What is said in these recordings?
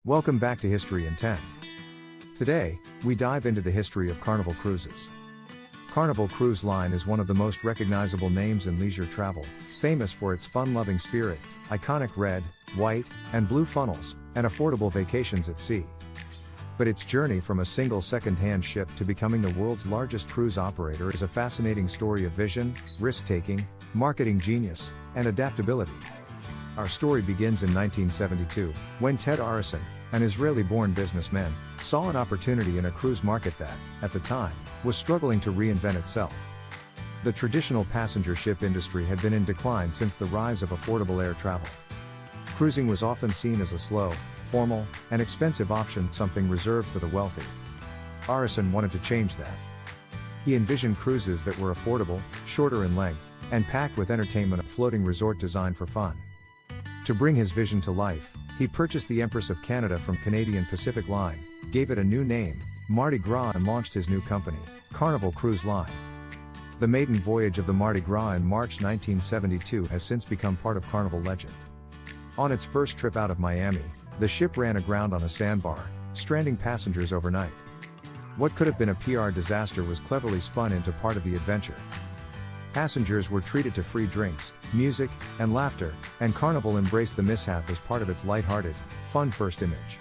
Welcome back to History in 10. Today, we dive into the history of Carnival Cruises. Carnival Cruise Line is one of the most recognizable names in leisure travel, famous for its fun-loving spirit, iconic red, white, and blue funnels, and affordable vacations at sea. But its journey from a single second-hand ship to becoming the world's largest cruise operator is a fascinating story of vision, risk-taking, marketing genius, and adaptability. Our story begins in 1972, when Ted Arison, an Israeli-born businessman, saw an opportunity in a cruise market that, at the time, was struggling to reinvent itself. The traditional passenger ship industry had been in decline since the rise of affordable air travel. Cruising was often seen as a slow, formal, and expensive option, something reserved for the wealthy. Arison wanted to change that. He envisioned cruises that were affordable, shorter in length, and packed with entertainment, a floating resort designed for fun. To bring his vision to life, he purchased the Empress of Canada from Canadian Pacific Line, gave it a new name, Mardi Gras, and launched his new company, Carnival Cruise Line. The maiden voyage of the Mardi Gras in March 1972 has since become part of Carnival legend. On its first trip out of Miami, the ship ran aground on a sandbar, stranding passengers overnight. What could have been a PR disaster was cleverly spun into part of the adventure. Passengers were treated to free drinks, music, and laughter, and Carnival embraced the mishap as part of its lighthearted, fun-first image.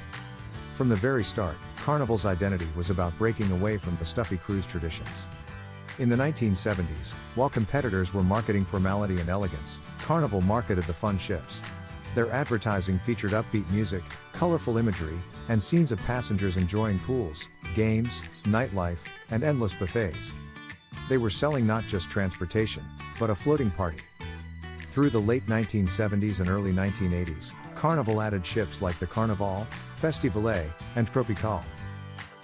From the very start, Carnival's identity was about breaking away from the stuffy cruise traditions. In the 1970s, while competitors were marketing formality and elegance, Carnival marketed the fun ships. Their advertising featured upbeat music, colorful imagery, and scenes of passengers enjoying pools, games, nightlife, and endless buffets. They were selling not just transportation, but a floating party. Through the late 1970s and early 1980s, Carnival added ships like the Carnival, Festivale, and Tropical.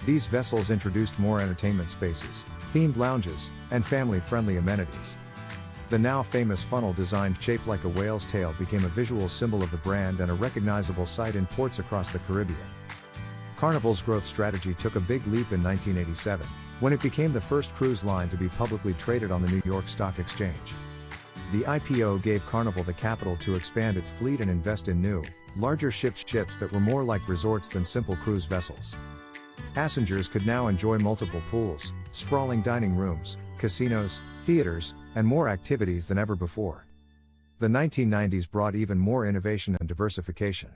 These vessels introduced more entertainment spaces, themed lounges, and family-friendly amenities. The now famous funnel designed shaped like a whale's tail became a visual symbol of the brand and a recognizable sight in ports across the Caribbean. Carnival's growth strategy took a big leap in 1987, when it became the first cruise line to be publicly traded on the New York Stock Exchange. The IPO gave Carnival the capital to expand its fleet and invest in new, larger ships that were more like resorts than simple cruise vessels. Passengers could now enjoy multiple pools, sprawling dining rooms, casinos, theaters, and more activities than ever before. The 1990s brought even more innovation and diversification.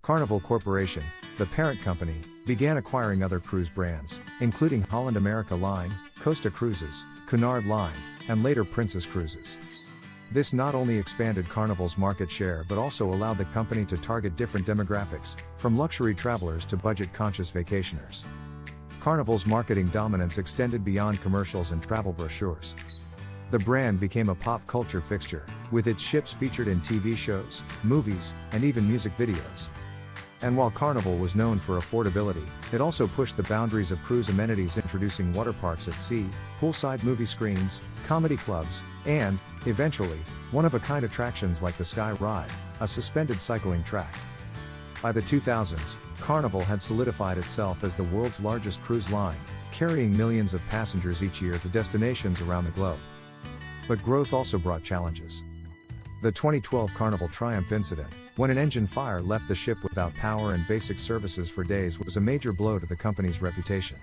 Carnival Corporation, the parent company, began acquiring other cruise brands, including Holland America Line, Costa Cruises, Cunard Line, and later Princess Cruises. This not only expanded Carnival's market share but also allowed the company to target different demographics, from luxury travelers to budget-conscious vacationers. Carnival's marketing dominance extended beyond commercials and travel brochures. The brand became a pop culture fixture, with its ships featured in TV shows, movies, and even music videos. And while Carnival was known for affordability, it also pushed the boundaries of cruise amenities, introducing water parks at sea, poolside movie screens, comedy clubs, and, eventually, one-of-a-kind attractions like the Sky Ride, a suspended cycling track. By the 2000s, Carnival had solidified itself as the world's largest cruise line, carrying millions of passengers each year to destinations around the globe. But growth also brought challenges. The 2012 Carnival Triumph incident, when an engine fire left the ship without power and basic services for days, was a major blow to the company's reputation.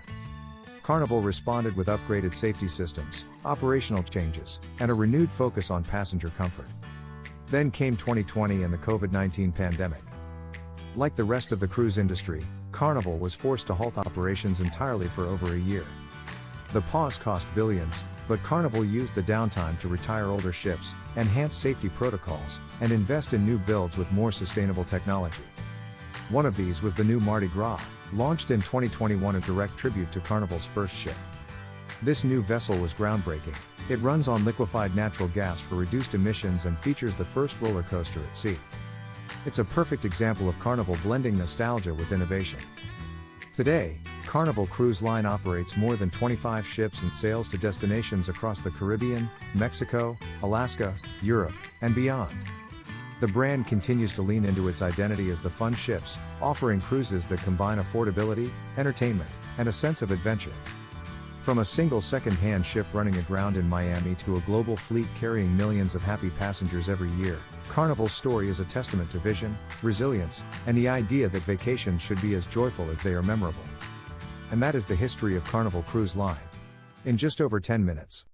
Carnival responded with upgraded safety systems, operational changes, and a renewed focus on passenger comfort. Then came 2020 and the COVID-19 pandemic. Like the rest of the cruise industry, Carnival was forced to halt operations entirely for over a year. The pause cost billions, but Carnival used the downtime to retire older ships, enhance safety protocols, and invest in new builds with more sustainable technology. One of these was the new Mardi Gras, launched in 2021, a direct tribute to Carnival's first ship. This new vessel was groundbreaking. It runs on liquefied natural gas for reduced emissions and features the first roller coaster at sea. It's a perfect example of Carnival blending nostalgia with innovation. Today, Carnival Cruise Line operates more than 25 ships and sails to destinations across the Caribbean, Mexico, Alaska, Europe, and beyond. The brand continues to lean into its identity as the fun ships, offering cruises that combine affordability, entertainment, and a sense of adventure. From a single second-hand ship running aground in Miami to a global fleet carrying millions of happy passengers every year, Carnival's story is a testament to vision, resilience, and the idea that vacations should be as joyful as they are memorable. And that is the history of Carnival Cruise Line. In just over 10 minutes.